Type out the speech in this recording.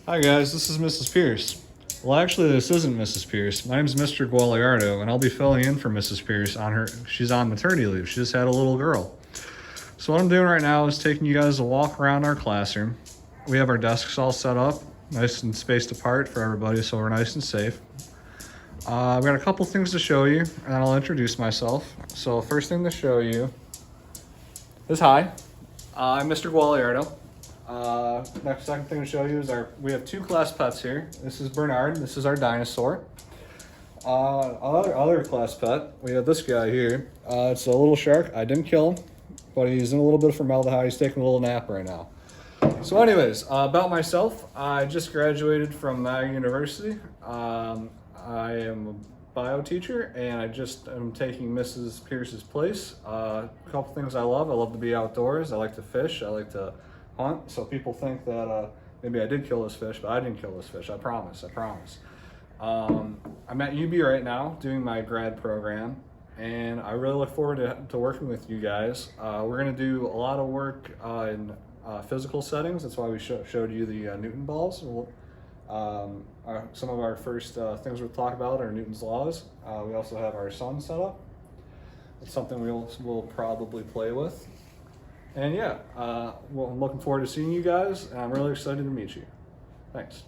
Hi guys, this is Mrs. Pierce. Well, actually, this isn't Mrs. Pierce. My name's Mr. Gualiardo, and I'll be filling in for Mrs. Pierce on her. She's on maternity leave. She just had a little girl. So what I'm doing right now is taking you guys a walk around our classroom. We have our desks all set up, nice and spaced apart for everybody, so we're nice and safe. I've got a couple things to show you, and I'll introduce myself. So first thing to show you is hi. I'm Mr. Gualiardo. Second thing to show you is we have two class pets here. This is Bernard. This is our dinosaur. Other class pet, we have this guy here. It's a little shark. I didn't kill him, but he's in a little bit of formaldehyde. He's taking a little nap right now. So anyways, about myself, I just graduated from Maga University. I am a bio teacher, and I just am taking Mrs. Pierce's place. A couple things I love to be outdoors. I like to fish. I like to hunt. So people think that maybe I did kill this fish, but I didn't kill this fish. I promise. I'm at UB right now doing my grad program, and I really look forward to working with you guys. We're going to do a lot of work in physical settings. That's why we showed you the Newton balls. Some of our first things we'll talk about are Newton's laws. We also have our sun set up. It's something we'll probably play with. And yeah, well, I'm looking forward to seeing you guys, and I'm really excited to meet you. Thanks.